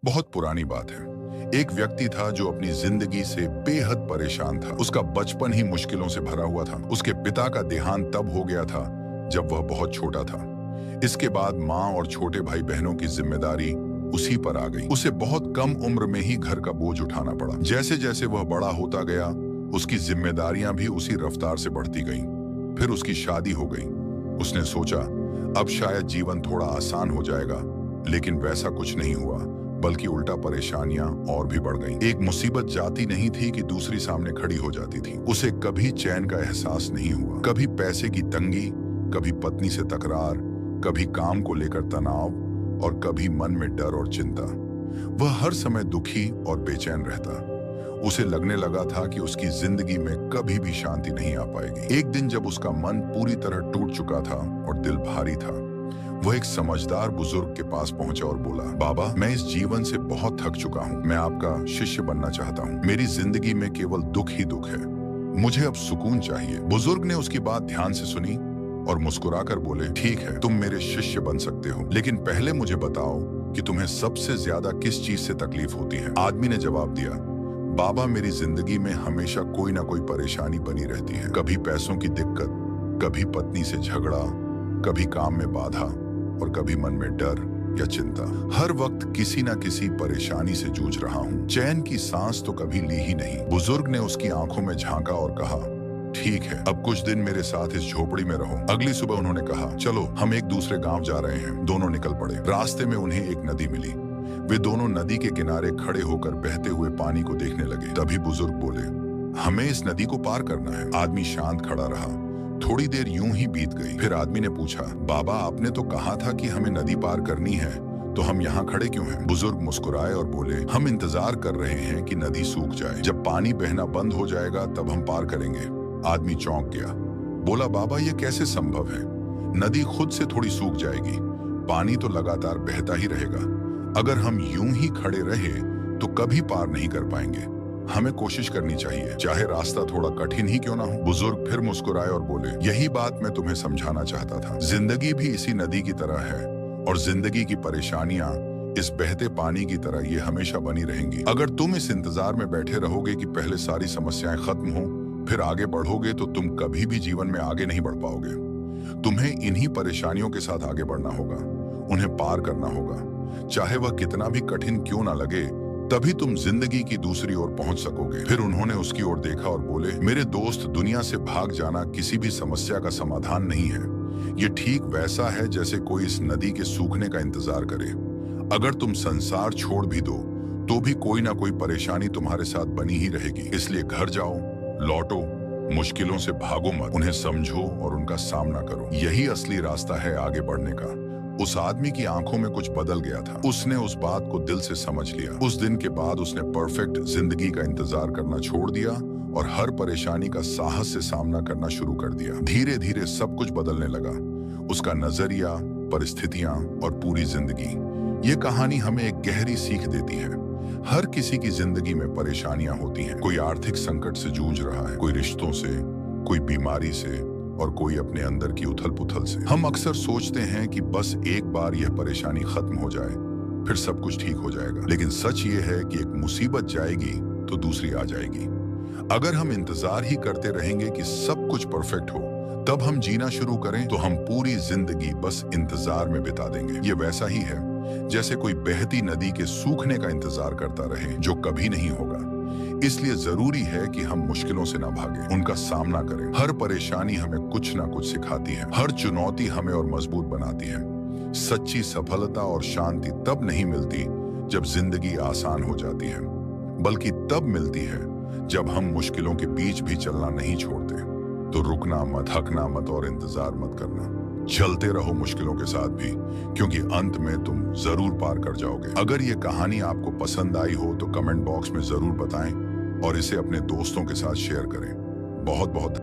बहुत पुरानी बात है। एक व्यक्ति था जो अपनी जिंदगी से बेहद परेशान था। उसका बचपन ही मुश्किलों से भरा हुआ था। उसके पिता का देहांत तब हो गया था जब वह बहुत छोटा था। इसके बाद माँ और छोटे भाई बहनों की जिम्मेदारी उसी पर आ गई। उसे बहुत कम उम्र में ही घर का बोझ उठाना पड़ा। जैसे जैसे वह बड़ा होता गया, उसकी जिम्मेदारियां भी उसी रफ्तार से बढ़ती गईं। फिर उसकी शादी हो गई। उसने सोचा अब शायद जीवन थोड़ा आसान हो जाएगा, लेकिन वैसा कुछ नहीं हुआ, बल्कि उल्टा परेशानियां और भी बढ़ गईं। एक मुसीबत जाती नहीं थी कि दूसरी सामने खड़ी हो जाती थी। उसे कभी चैन का एहसास नहीं हुआ। कभी पैसे की तंगी, कभी पत्नी से तकरार, कभी काम को लेकर तनाव और कभी मन में डर और चिंता। वह हर समय दुखी और बेचैन रहता। उसे लगने लगा था कि उसकी जिंदगी में कभी भी शांति नहीं आ पाएगी। एक दिन जब उसका मन पूरी तरह टूट चुका था और दिल भारी था, वह एक समझदार बुजुर्ग के पास पहुंचा और बोला, बाबा, मैं इस जीवन से बहुत थक चुका हूँ। मैं आपका शिष्य बनना चाहता हूँ। मेरी जिंदगी में केवल दुख ही दुख है। मुझे अब सुकून चाहिए। बुजुर्ग ने उसकी बात ध्यान से सुनी और मुस्कुराकर बोले, ठीक है, तुम मेरे शिष्य बन सकते हो, लेकिन पहले मुझे बताओ कि तुम्हें सबसे ज्यादा किस चीज से तकलीफ होती है। आदमी ने जवाब दिया, बाबा, मेरी जिंदगी में हमेशा कोई ना कोई परेशानी बनी रहती है। कभी पैसों की दिक्कत, कभी पत्नी से झगड़ा, कभी काम में बाधा और कभी मन में डर या चिंता। हर वक्त किसी ना किसी परेशानी से जूझ रहा हूँ। चैन की सांस तो कभी ली ही नहीं। बुजुर्ग ने उसकी आंखों में झांका और कहा, ठीक है, अब कुछ दिन मेरे साथ इस झोपड़ी में रहो। अगली सुबह उन्होंने कहा, चलो हम एक दूसरे गांव जा रहे हैं। दोनों निकल पड़े। रास्ते में उन्हें एक नदी मिली। वे दोनों नदी के किनारे खड़े होकर बहते हुए पानी को देखने लगे। तभी बुजुर्ग बोले, हमें इस नदी को पार करना है। आदमी शांत खड़ा रहा। थोड़ी देर यूं ही बीत गई। फिर आदमी ने पूछा, बाबा, आपने तो कहा था कि हमें नदी पार करनी है, तो हम यहाँ खड़े क्यों हैं? बुजुर्ग मुस्कुराए और बोले, हम इंतजार कर रहे हैं कि नदी सूख जाए। जब पानी बहना बंद हो जाएगा तब हम पार करेंगे। आदमी चौंक गया। बोला, बाबा, ये कैसे संभव है? नदी खुद से थोड़ी सूख जाएगी। पानी तो लगातार बहता ही रहेगा। अगर हम यूं ही खड़े रहे तो कभी पार नहीं कर पाएंगे। हमें कोशिश करनी चाहिए, चाहे रास्ता थोड़ा कठिन ही क्यों ना हो। बुजुर्ग फिर मुस्कुराए और बोले, यही बात मैं तुम्हें समझाना चाहता था। जिंदगी भी इसी नदी की तरह है और जिंदगी की परेशानियां इस बहते पानी की तरह ये हमेशा बनी रहेंगी। अगर तुम इस इंतजार में बैठे रहोगे कि पहले सारी समस्याएं खत्म हो फिर आगे बढ़ोगे, तो तुम कभी भी जीवन में आगे नहीं बढ़ पाओगे। तुम्हें इन्हीं परेशानियों के साथ आगे बढ़ना होगा, उन्हें पार करना होगा। चाहे वह कितना भी कठिन क्यों ना लगे, तभी तुम जिंदगी की दूसरी ओर पहुंच सकोगे। फिर उन्होंने उसकी ओर देखा और बोले, मेरे दोस्त, दुनिया से भाग जाना किसी भी समस्या का समाधान नहीं है। ये ठीक वैसा है जैसे कोई इस नदी के सूखने का इंतजार करे। अगर तुम संसार छोड़ भी दो तो भी कोई ना कोई परेशानी तुम्हारे साथ बनी ही रहेगी। इसलिए घर जाओ, लौटो, मुश्किलों से भागो मत, उन्हें समझो और उनका सामना करो। यही असली रास्ता है आगे बढ़ने का। उस आदमी की आंखों में कुछ बदल गया था। उसने उस बात को दिल से समझ लिया। उस दिन के बाद उसने परफेक्ट जिंदगी का इंतजार करना छोड़ दिया और हर परेशानी का साहस से सामना करना शुरू कर दिया। धीरे धीरे सब कुछ बदलने लगा, उसका नजरिया, परिस्थितियां और पूरी जिंदगी। ये कहानी हमें एक गहरी सीख देती है। हर किसी की जिंदगी में परेशानियां होती हैं। कोई आर्थिक संकट से जूझ रहा है, कोई रिश्तों से, कोई बीमारी से और कोई अपने अंदर की उथल पुथल से। हम अक्सर सोचते हैं कि बस एक बार यह परेशानी खत्म हो जाए फिर सब कुछ ठीक हो जाएगा, लेकिन सच ये है कि एक मुसीबत जाएगी तो दूसरी आ जाएगी। अगर हम इंतजार ही करते रहेंगे कि सब कुछ परफेक्ट हो तब हम जीना शुरू करें, तो हम पूरी जिंदगी बस इंतजार में बिता देंगे। ये वैसा ही है जैसे कोई बहती नदी के सूखने का इंतजार करता रहे, जो कभी नहीं होगा। इसलिए जरूरी है कि हम मुश्किलों से ना भागें, उनका सामना करें। हर परेशानी हमें कुछ ना कुछ सिखाती है। हर चुनौती हमें और मजबूत बनाती है। सच्ची सफलता और शांति तब नहीं मिलती जब जिंदगी आसान हो जाती है, बल्कि तब मिलती है जब हम मुश्किलों के बीच भी चलना नहीं छोड़ते। तो रुकना मत, हकना मत और इंतजार मत करना। चलते रहो मुश्किलों के साथ भी, क्योंकि अंत में तुम जरूर पार कर जाओगे। अगर ये कहानी आपको पसंद आई हो तो कमेंट बॉक्स में जरूर बताएं और इसे अपने दोस्तों के साथ शेयर करें। बहुत बहुत